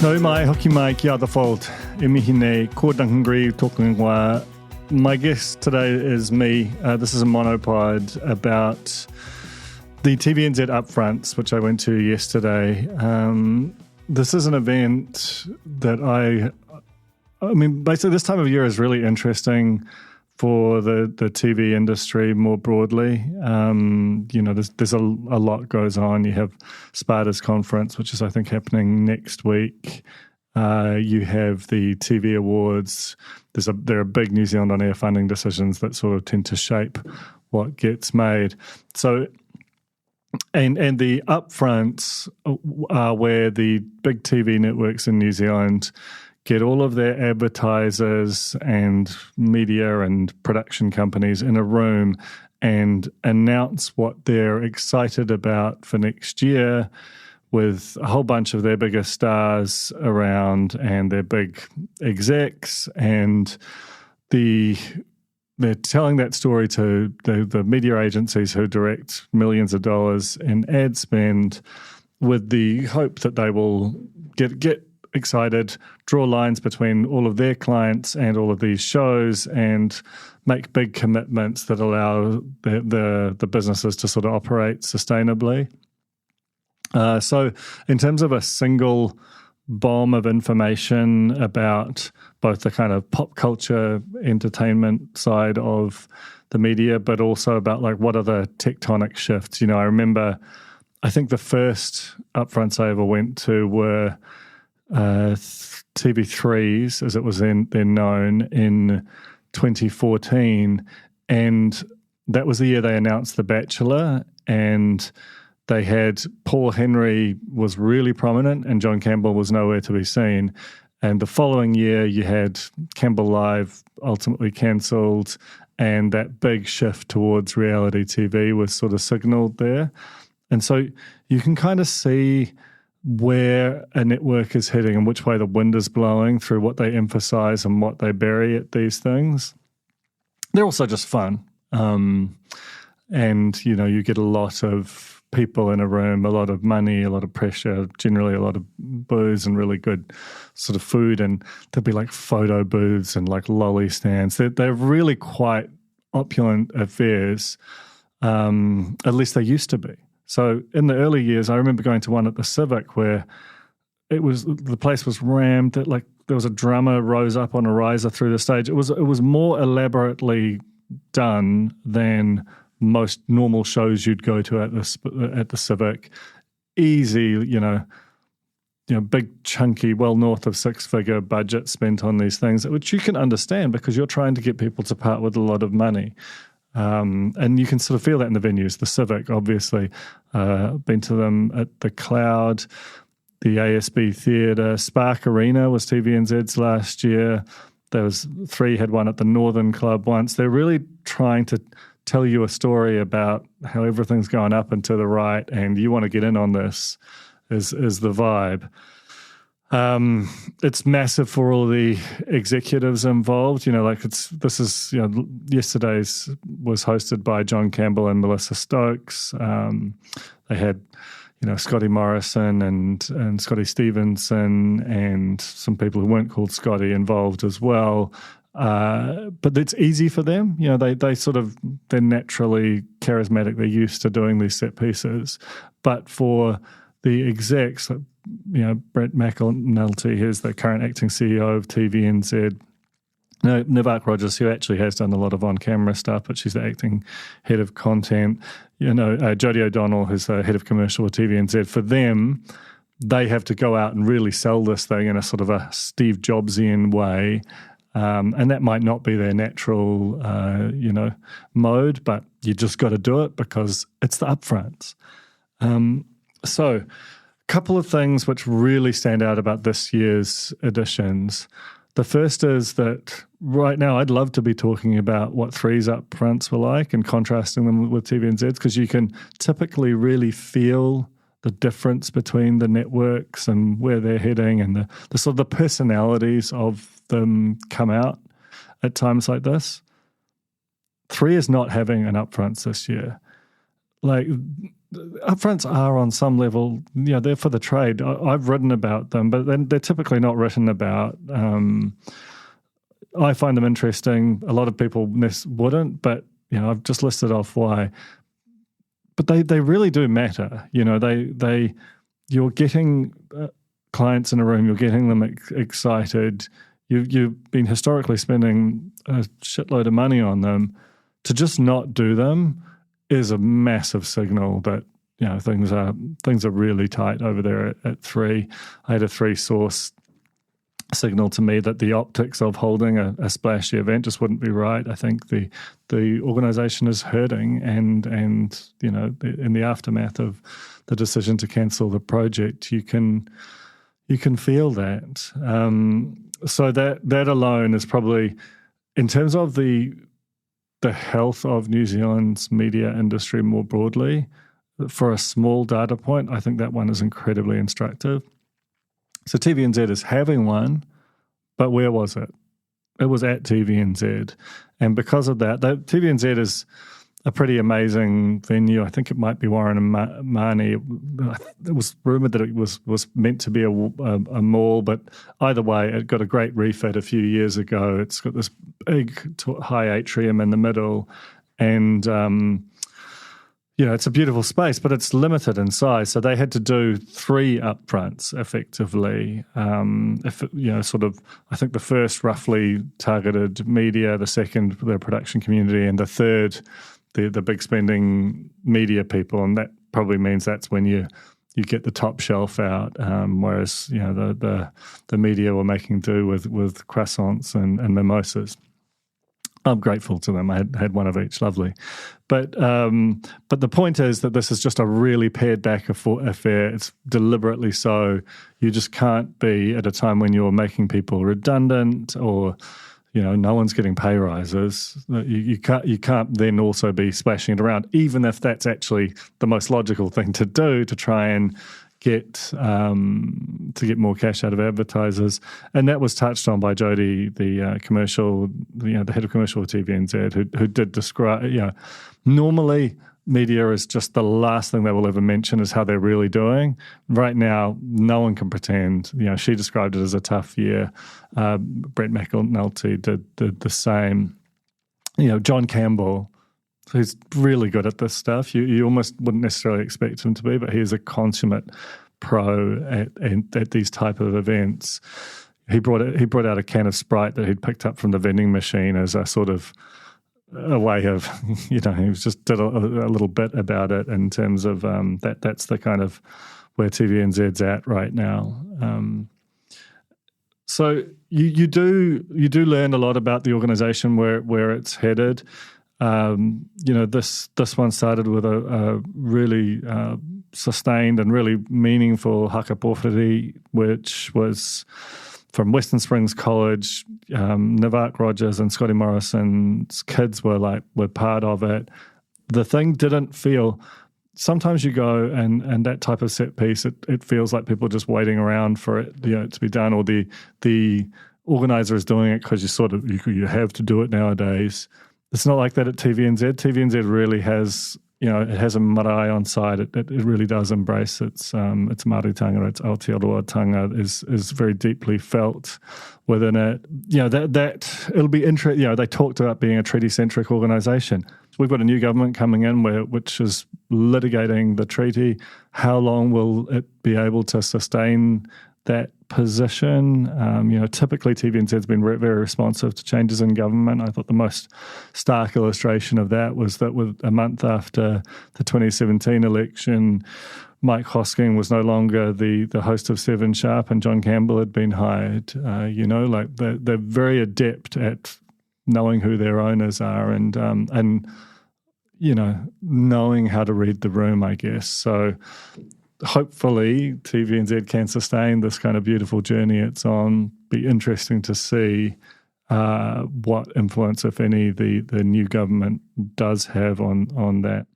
Nau mai, hoki mai ki other fault. E mihi nei, ko Duncan Greive talking wa. My guest today is me. This is a monopod about the TVNZ upfronts, which I went to yesterday. This is an event that I mean, basically this time of year is really interesting for the TV industry more broadly. There's a lot goes on. You have Sparta's conference, which is, I think, happening next week. You have the TV awards. There are big New Zealand on-air funding decisions that sort of tend to shape what gets made. So, and the upfronts are where the big TV networks in New Zealand get all of their advertisers and media and production companies in a room and announce what they're excited about for next year with a whole bunch of their biggest stars around and their big execs. And they're telling that story to the media agencies who direct millions of dollars in ad spend with the hope that they will get excited, draw lines between all of their clients and all of these shows and make big commitments that allow the businesses to sort of operate sustainably. So in terms of a single bomb of information about both the kind of pop culture entertainment side of the media, but also about like what are the tectonic shifts. I remember, I think the first upfronts I ever went to were TV3s, as it was then known, in 2014, and that was the year they announced The Bachelor, and they had Paul Henry was really prominent and John Campbell was nowhere to be seen. And the following year you had Campbell Live ultimately cancelled, and that big shift towards reality TV was sort of signalled there. And so you can kind of see where a network is heading and which way the wind is blowing through what they emphasize and what they bury at these things. They're also just fun. And, you get a lot of people in a room, a lot of money, a lot of pressure, generally a lot of booze and really good sort of food. And there'll be like photo booths and like lolly stands. They're really quite opulent affairs. At least they used to be. So in the early years, I remember going to one at the Civic where the place was rammed. That like there was a drummer rose up on a riser through the stage. It was more elaborately done than most normal shows you'd go to at the Civic. Easy, big chunky, well north of six-figure budget spent on these things, which you can understand because you're trying to get people to part with a lot of money. And you can sort of feel that in the venues. The Civic, obviously, been to them at the Cloud, the ASB Theatre. Spark Arena was TVNZ's last year. There was 3 had one at the Northern Club once. They're really trying to tell you a story about how everything's going up and to the right, and you want to get in on this is the vibe. It's massive for all the executives involved. Yesterday's was hosted by John Campbell and Melissa Stokes. They had, Scotty Morrison and Scotty Stevenson and some people who weren't called Scotty involved as well. But it's easy for them. They're naturally charismatic. They're used to doing these set pieces. But for the execs, Brett McAnulty, who's the current acting CEO of TVNZ, Nivak Rogers, who actually has done a lot of on-camera stuff, but she's the acting head of content. Jodie O'Donnell, who's the head of commercial with TVNZ. For them, they have to go out and really sell this thing in a sort of a Steve Jobsian way. And that might not be their natural, mode, but you just got to do it because it's the upfronts. So a couple of things which really stand out about this year's editions. The first is that right now I'd love to be talking about what Three's upfronts were like and contrasting them with TVNZ's, because you can typically really feel the difference between the networks and where they're heading, and the sort of the personalities of them come out at times like this. Three is not having an upfronts this year. Like, upfronts are on some level, they're for the trade. I've written about them, but they're typically not written about. I find them interesting. A lot of people wouldn't, but I've just listed off why. But they really do matter. You're getting clients in a room, you're getting them excited. You've been historically spending a shitload of money on them. To just not do them is a massive signal that things are really tight over there at 3. I had a 3-source signal to me that the optics of holding a splashy event just wouldn't be right. I think the organisation is hurting, and in the aftermath of the decision to cancel the project, you can feel that. So that alone is probably, in terms of the health of New Zealand's media industry more broadly, for a small data point, I think that one is incredibly instructive. So TVNZ is having one, but where was it? It was at TVNZ. And because of that, TVNZ is a pretty amazing venue. I think it might be Warren and Marnie. It was rumoured that it was meant to be a mall, but either way, it got a great refit a few years ago. It's got this big high atrium in the middle, and it's a beautiful space, but it's limited in size. So they had to do 3 upfronts effectively. I think the first roughly targeted media, the second the production community, and the third the big spending media people, and that probably means that's when you get the top shelf out, whereas the media were making do with croissants and mimosas. I'm grateful to them. I had one of each, lovely. But the point is that this is just a really pared back affair. It's deliberately so. You just can't be at a time when you're making people redundant, or no one's getting pay rises. You can't then also be splashing it around, even if that's actually the most logical thing to do to try and get more cash out of advertisers. And that was touched on by Jody, the head of commercial at TVNZ, who did describe, normally media is just the last thing they will ever mention is how they're really doing. Right now, no one can pretend. She described it as a tough year. Brett McNulty did the same. John Campbell, who's really good at this stuff. You almost wouldn't necessarily expect him to be, but he is a consummate pro at these type of events. He brought out a can of Sprite that he'd picked up from the vending machine as a sort of a way of, he was just did a little bit about it in terms of that's the kind of where TVNZ's at right now. So you do learn a lot about the organisation, where it's headed. This one started with a really sustained and really meaningful haka pōwhiri, which was from Western Springs College. Navak Rogers and Scotty Morrison's kids were part of it. The thing didn't feel. Sometimes you go and that type of set piece, it feels like people are just waiting around for it to be done, or the organizer is doing it because you have to do it nowadays. It's not like that at TVNZ. TVNZ really has, it has a marae on site. It really does embrace its Māoritanga, its Aotearoatanga is very deeply felt within it. That it'll be interesting. They talked about being a treaty-centric organisation. We've got a new government coming in which is litigating the treaty. How long will it be able to sustain that position? Typically TVNZ's been very responsive to changes in government. I thought the most stark illustration of that was that with a month after the 2017 election, Mike Hosking was no longer the host of 7 Sharp, and John Campbell had been hired. They're very adept at knowing who their owners are and knowing how to read the room, I guess. So hopefully TVNZ can sustain this kind of beautiful journey it's on. Be interesting to see what influence, if any, the new government does have on that.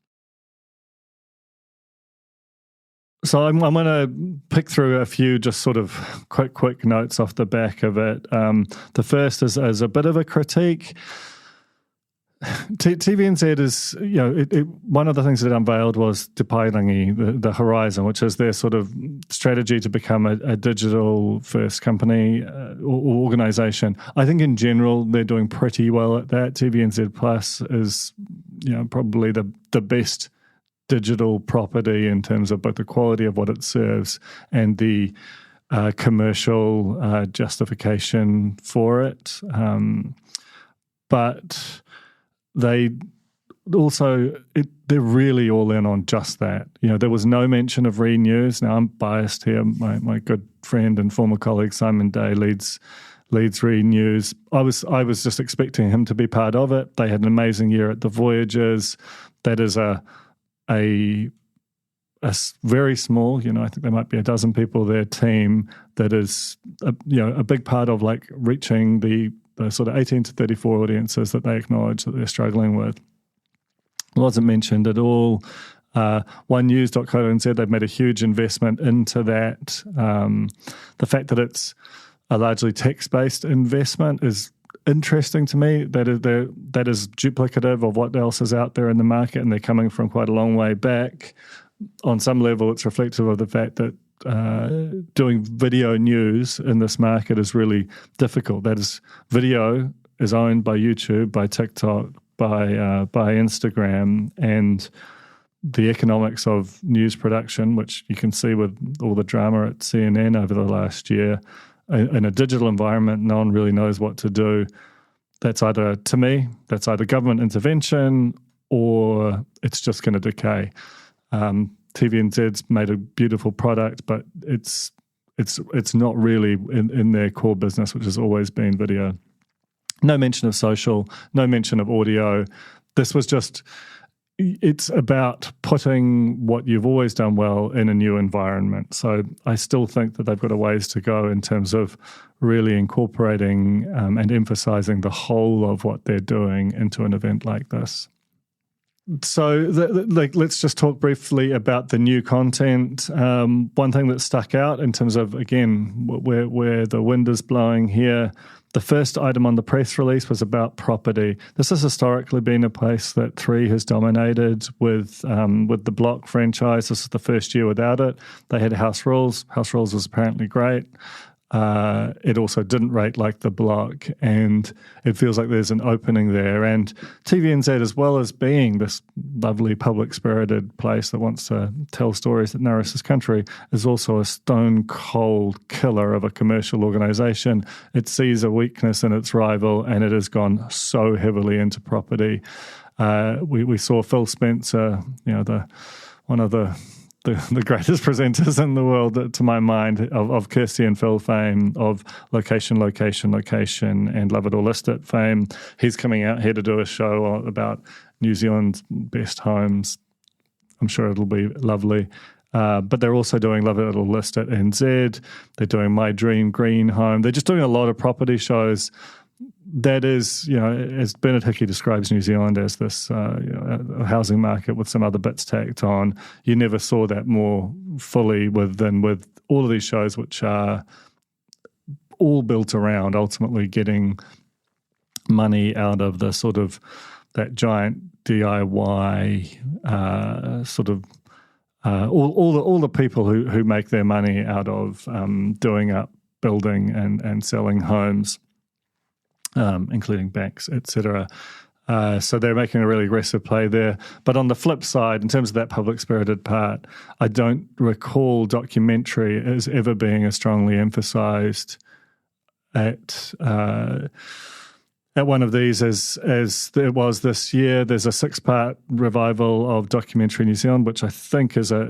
So I'm going to pick through a few just sort of quick notes off the back of it. The first is a bit of a critique. TVNZ is, one of the things that it unveiled was Te Pairangi, the horizon, which is their sort of strategy to become a digital-first company or organisation. I think in general they're doing pretty well at that. TVNZ Plus is, probably the best digital property in terms of both the quality of what it serves and the commercial justification for it. But they also, they're really all in on just that. There was no mention of Renews. Now, I'm biased here. My good friend and former colleague Simon Day leads Renews. I was just expecting him to be part of it. They had an amazing year at the Voyagers. That is a very small, I think there might be a dozen people there, team that is, a big part of like reaching the sort of 18 to 34 audiences that they acknowledge that they're struggling with. It wasn't mentioned at all. onenews.co.nz, they've made a huge investment into that. The fact that it's a largely text-based investment is interesting to me. That is duplicative of what else is out there in the market, and they're coming from quite a long way back. On some level, it's reflective of the fact that doing video news in this market is really difficult. That is, video is owned by YouTube, by TikTok, by Instagram, and the economics of news production, which you can see with all the drama at CNN over the last year, in a digital environment, no one really knows what to do. That's either government intervention or it's just going to decay. TVNZ's made a beautiful product, but it's not really in their core business, which has always been video. No mention of social, no mention of audio. This was just, it's about putting what you've always done well in a new environment. So I still think that they've got a ways to go in terms of really incorporating and emphasizing the whole of what they're doing into an event like this. So let's just talk briefly about the new content. One thing that stuck out in terms of, again, where the wind is blowing here, the first item on the press release was about property. This has historically been a place that 3 has dominated with the Block franchise. This is the first year without it. They had House Rules. House Rules was apparently great. It also didn't rate like the Block, and it feels like there's an opening there. And TVNZ, as well as being this lovely public-spirited place that wants to tell stories that nourish this country, is also a stone-cold killer of a commercial organisation. It sees a weakness in its rival, and it has gone so heavily into property. We saw Phil Spencer, one of the greatest presenters in the world, to my mind, of Kirsty and Phil fame, of location, and Love It or List It fame. He's coming out here to do a show about New Zealand's best homes. I'm sure it'll be lovely. But they're also doing Love It or List It NZ. They're doing My Dream Green Home. They're just doing a lot of property shows. That is, as Bernard Hickey describes New Zealand as this a housing market with some other bits tacked on. You never saw that more fully than with all of these shows, which are all built around ultimately getting money out of the sort of that giant DIY all the people who make their money out of doing up, building and selling homes. Including banks, etc. So they're making a really aggressive play there. But on the flip side, in terms of that public-spirited part, I don't recall documentary as ever being as strongly emphasised at one of these as there was this year. There's a 6-part revival of Documentary New Zealand, which I think that's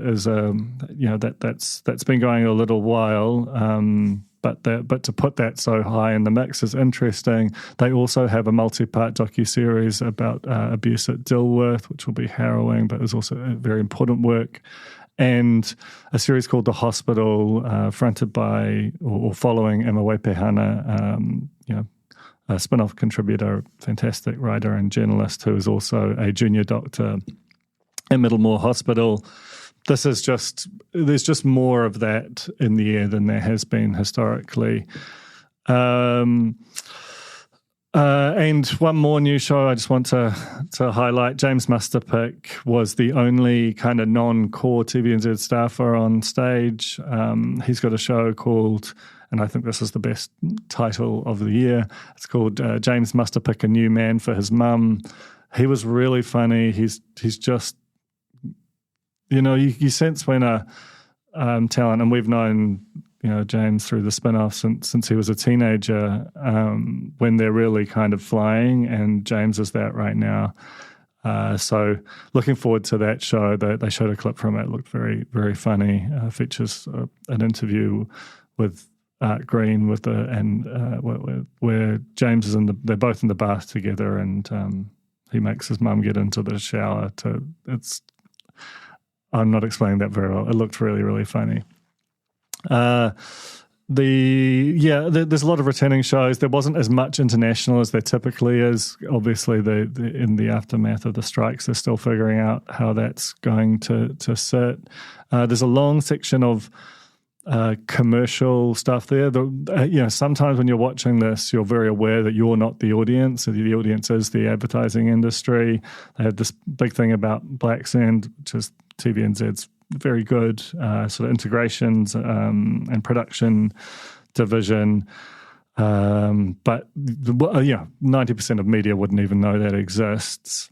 been going a little while. But to put that so high in the mix is interesting. They also have a multi-part docuseries about abuse at Dilworth, which will be harrowing, but is also a very important work. And a series called The Hospital, fronted by or following Emma Waipehana, a Spinoff contributor, fantastic writer and journalist who is also a junior doctor in Middlemore Hospital. There's just more of that in the air than there has been historically. And one more new show I just want to highlight. James Musterpick was the only kind of non-core TVNZ staffer on stage. He's got a show called, and I think this is the best title of the year, it's called James Musterpick, A New Man for His Mum. He was really funny. He's just, you sense when a talent, and we've known James through the Spinoff since he was a teenager, when they're really kind of flying, and James is that right now. So looking forward to that show. They showed a clip from it. It looked very, very funny. Features an interview with Art Green where James is they're both in the bath together, and he makes his mum get into the shower. I'm not explaining that very well. It looked really, really funny. There's a lot of returning shows. There wasn't as much international as there typically is. Obviously, in the aftermath of the strikes, they're still figuring out how that's going to sit. There's a long section of commercial stuff there. Sometimes when you're watching this, you're very aware that you're not the audience. The audience is the advertising industry. They had this big thing about Black Sand, which is TVNZ's very good sort of integrations and production division. But 90% of media wouldn't even know that exists.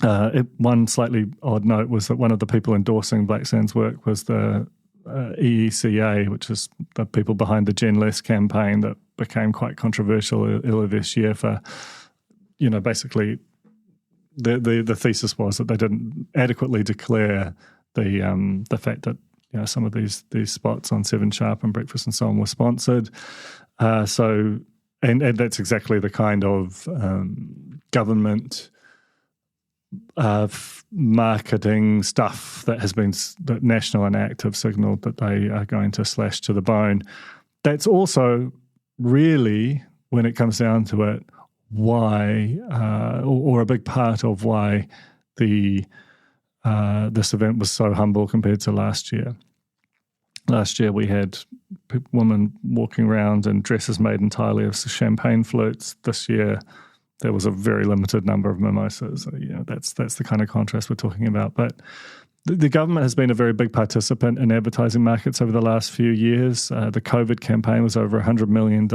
One slightly odd note was that one of the people endorsing Black Sand's work was the EECA, which is the people behind the Gen Less campaign that became quite controversial earlier this year for, basically the thesis was that they didn't adequately declare the fact that some of these spots on 7 Sharp and Breakfast and so on were sponsored. So that's exactly the kind of government marketing stuff that National and ACT have signalled that they are going to slash to the bone. That's also really, when it comes down to it, why or a big part of why this event was so humble compared to last year. Last year we had women walking around in dresses made entirely of champagne flutes. This year there was a very limited number of mimosas. That's the kind of contrast we're talking about. But the government has been a very big participant in advertising markets over the last few years. The COVID campaign was over $100 million.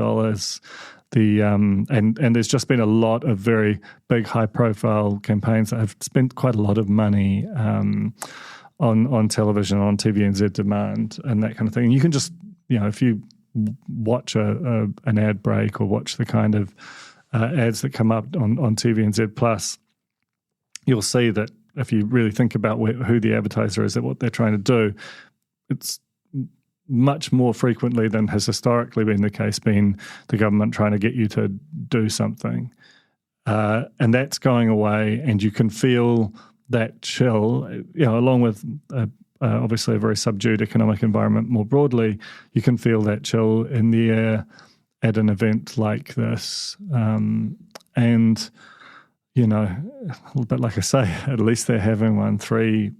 And there's just been a lot of very big, high-profile campaigns that have spent quite a lot of money on television, on TVNZ demand, and that kind of thing. And you can just, if you watch an ad break or watch the kind of ads that come up on TVNZ Plus, you'll see that if you really think about who the advertiser is, what they're trying to do, it's much more frequently than has historically been the case, been the government trying to get you to do something. And that's going away, and you can feel that chill, along with obviously a very subdued economic environment more broadly. You can feel that chill in the air at an event like this. And, a little bit like I say, at least they're having one. 3,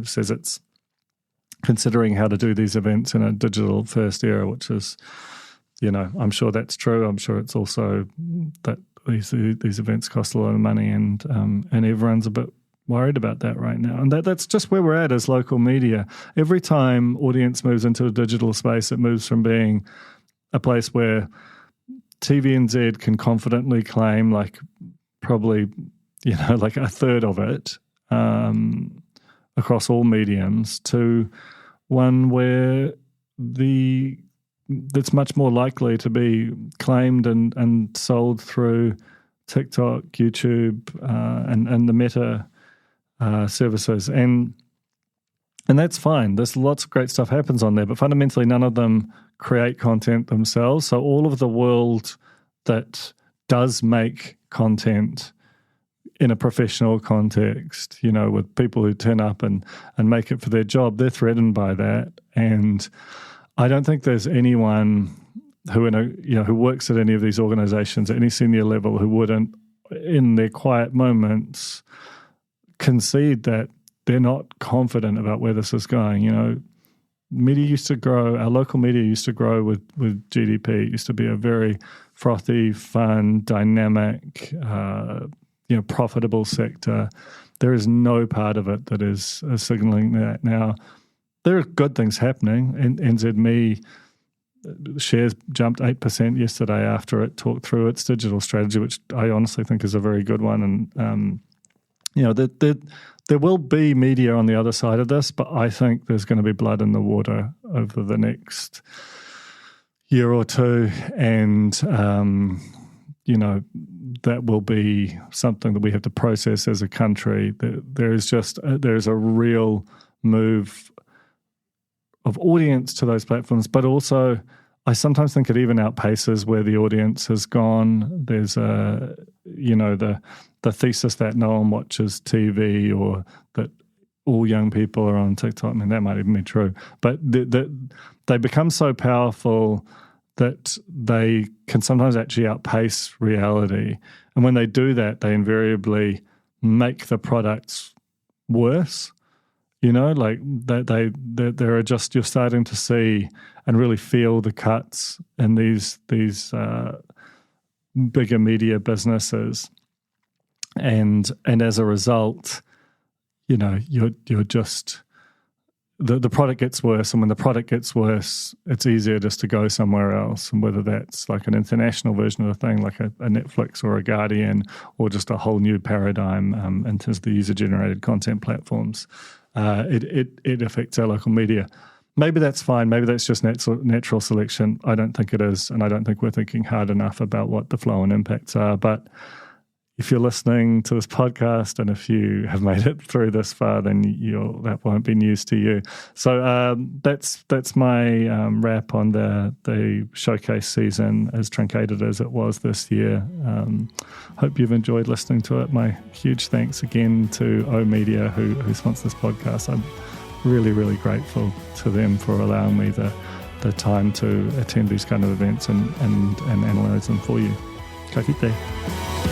says it's considering how to do these events in a digital first era, which is, I'm sure that's true. I'm sure it's also that these events cost a lot of money, and everyone's a bit worried about that right now. And that's just where we're at as local media. Every time audience moves into a digital space, it moves from being a place where TVNZ can confidently claim probably, like a third of it across all mediums, to one where that's much more likely to be claimed and sold through TikTok, YouTube, and the Meta services. And that's fine. There's lots of great stuff happens on there, but fundamentally none of them create content themselves. So all of the world that does make content in a professional context, with people who turn up and make it for their job, they're threatened by that. And I don't think there's anyone who who works at any of these organizations at any senior level who wouldn't, in their quiet moments, concede that they're not confident about where this is going. media used to grow, our local media used to grow with GDP. It used to be a very frothy, fun, dynamic, profitable sector. There is no part of it that is signalling that now. There are good things happening. NZME shares jumped 8% yesterday after it talked through its digital strategy, which I honestly think is a very good one. And, there will be media on the other side of this, but I think there's going to be blood in the water over the next year or two. And, that will be something that we have to process as a country. There's a real move of audience to those platforms, but also I sometimes think it even outpaces where the audience has gone. There's the thesis that no one watches TV or that all young people are on TikTok. I mean, that might even be true. But they become so powerful that they can sometimes actually outpace reality. And when they do that, they invariably make the products worse. Like there are just, you're starting to see and really feel the cuts in these bigger media businesses, and as a result, you're just the product gets worse, and when the product gets worse, it's easier just to go somewhere else, and whether that's like an international version of the thing, like a Netflix or a Guardian, or just a whole new paradigm in terms of the user-generated content platforms. It affects our local media. Maybe that's fine. Maybe that's just natural selection. I don't think it is, and I don't think we're thinking hard enough about what the flow and impacts are. But if you're listening to this podcast, and if you have made it through this far, then that won't be news to you. So that's my wrap on the showcase season, as truncated as it was this year. Hope you've enjoyed listening to it. My huge thanks again to O Media, who sponsors this podcast. I'm really, really grateful to them for allowing me the time to attend these kind of events and analyse them for you. Ka kite.